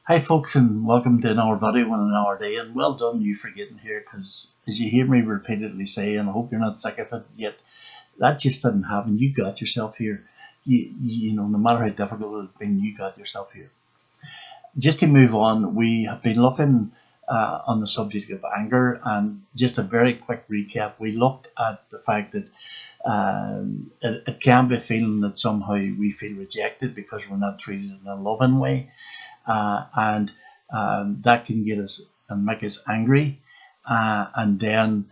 Hi folks, and welcome to another video in another day, and well done you for getting here, because as you hear me repeatedly say, and I hope you're not sick of it yet, that just didn't happen. You got yourself here. No matter how difficult it's been, you got yourself here. Just to move on, we have been looking on the subject of anger, and just a very quick recap. We looked at the fact that it can be a feeling that somehow we feel rejected because we're not treated in a loving way, and that can get us and make us angry. And then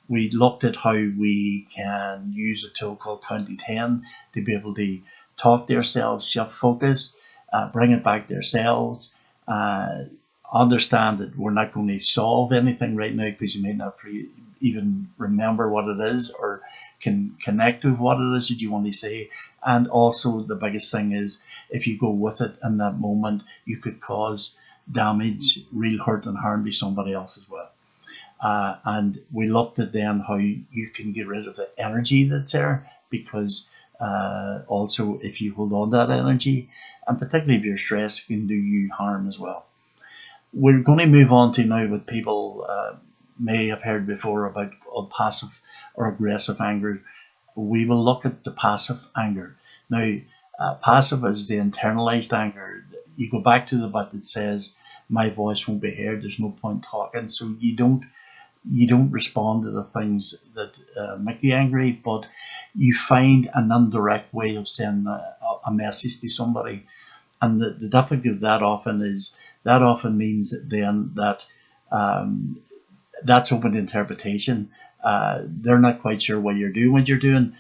we looked at how we can use a tool called County 10 to be able to talk to ourselves, shift focus, bring it back to ourselves, uh, understand that we're not going to solve anything right now because you may not even remember what it is or can connect with what it is that you want to say. And also, the biggest thing is if you go with it in that moment, you could cause damage, real hurt and harm to somebody else as well. And we looked at then how you can get rid of the energy that's there, because also if you hold on to that energy, and particularly if you're stressed, it can do you harm as well. We're going to move on to now what people may have heard before about passive or aggressive anger. We will look at the passive anger. Now, passive is the internalized anger. You go back to the bit that says, my voice won't be heard, there's no point talking. So you don't respond to the things that make you angry, but you find an indirect way of sending a message to somebody. And the difficulty of that often means that then that that's open to interpretation. They're not quite sure what you're doing.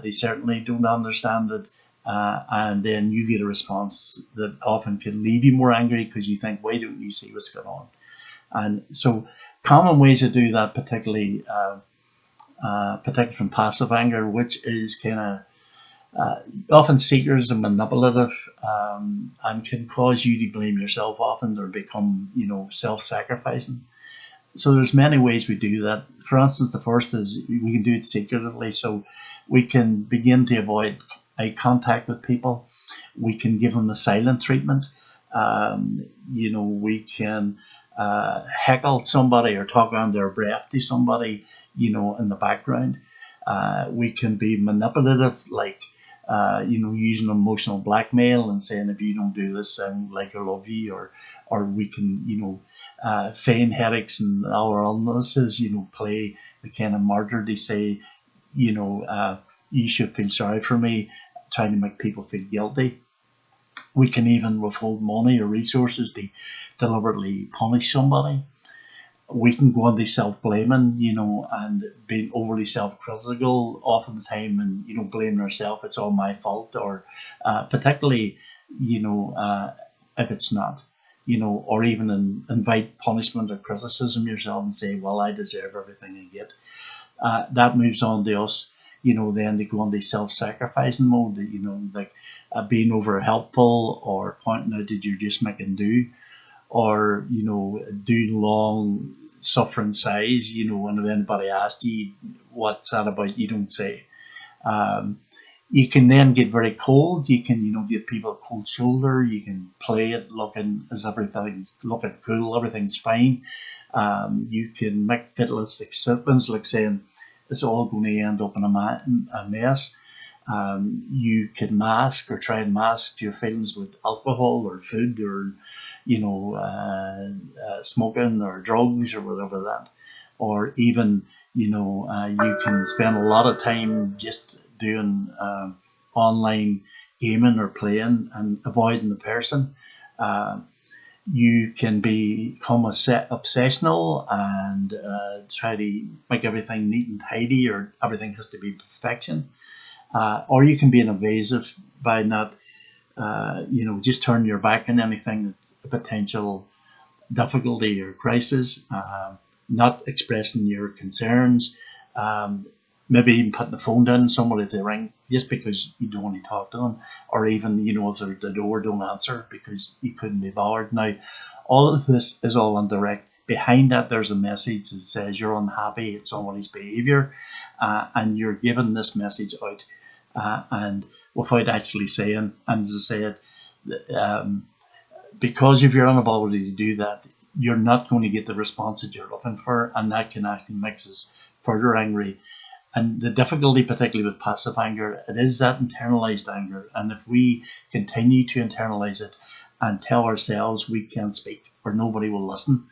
They certainly don't understand it. And then you get a response that often can leave you more angry because you think, why don't you see what's going on? And so, common ways to do that, particularly from passive anger, which is kind of often seekers and manipulative, and can cause you to blame yourself often or become, self-sacrificing. So there's many ways we do that. For instance, the first is we can do it secretively. So we can begin to avoid eye contact with people. We can give them the silent treatment. We can heckle somebody or talk under their breath to somebody, in the background. We can be manipulative, like, using emotional blackmail and saying, if you don't do this, I'm like I love you, or we can, feign headaches and our illnesses, play the kind of martyr. They say, you should feel sorry for me, trying to make people feel guilty. We can even withhold money or resources to deliberately punish somebody. We can go into self-blaming, and being overly self-critical often the time, and blaming ourselves. It's all my fault, or particularly, if it's not, or even invite punishment or criticism yourself and say, well, I deserve everything I get. That moves on to us, then to go into self-sacrificing mode, like being over helpful or pointing out that you're just making do, or doing long suffering sighs. And if anybody asks you what's that about, you don't say. You can then get very cold. You can give people a cold shoulder. You can play it looking as everything's looking cool, everything's fine. You can make fatalistic statements like saying it's all going to end up in a mess. You can mask or try and mask your feelings with alcohol or food, or smoking or drugs or whatever that, or even you can spend a lot of time just doing online gaming or playing and avoiding the person. Uh, you can become obsessional and try to make everything neat and tidy, or everything has to be perfection. Or you can be an invasive by not, just turn your back on anything that's a potential difficulty or crisis, not expressing your concerns, maybe even putting the phone down on somebody if they ring just because you don't want to talk to them, or even, if they're at the door, don't answer because you couldn't be bothered. Now, all of this is all indirect. Behind that, there's a message that says you're unhappy at somebody's behaviour, and you're giving this message out, and without actually saying. And as I said, um, because if you're inability to do that, you're not going to get the response that you're looking for, and that can actually make us further angry. And the difficulty, particularly with passive anger, it is that internalized anger. And if we continue to internalize it and tell ourselves we can't speak or nobody will listen,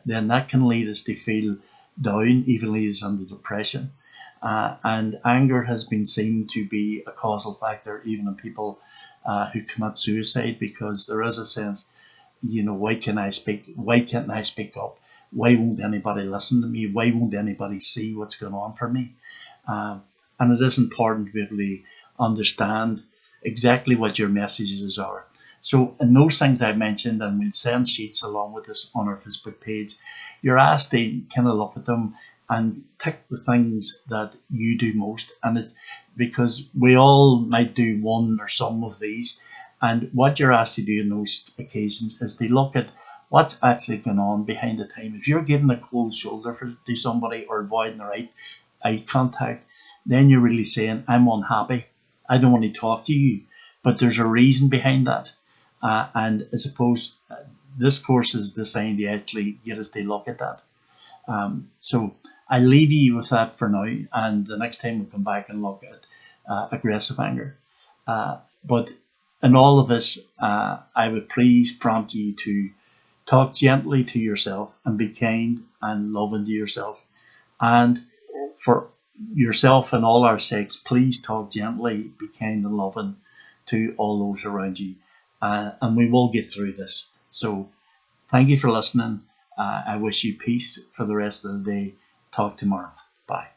then that can lead us to feel down, even lead us into depression. And anger has been seen to be a causal factor even in people who commit suicide, because there is a sense, why can I speak? Why can't I speak up? Why won't anybody listen to me? Why won't anybody see what's going on for me? And it is important to be able to understand exactly what your messages are. So in those things I mentioned, and we'll send sheets along with this on our Facebook page, you're asked to kind of look at them and tick the things that you do most. And it's because we all might do one or some of these. And what you're asked to do in those occasions is to look at what's actually going on behind the time. If you're giving a cold shoulder to somebody or avoiding the eye contact, then you're really saying, I'm unhappy. I don't want to talk to you. But there's a reason behind that. And I suppose this course is designed to actually get us to look at that. So I leave you with that for now. And the next time we'll come back and look at aggressive anger. But in all of this, I would please prompt you to talk gently to yourself and be kind and loving to yourself. And for yourself and all our sakes, please talk gently, be kind and loving to all those around you. And we will get through this. So thank you for listening. I wish you peace for the rest of the day. Talk tomorrow. Bye.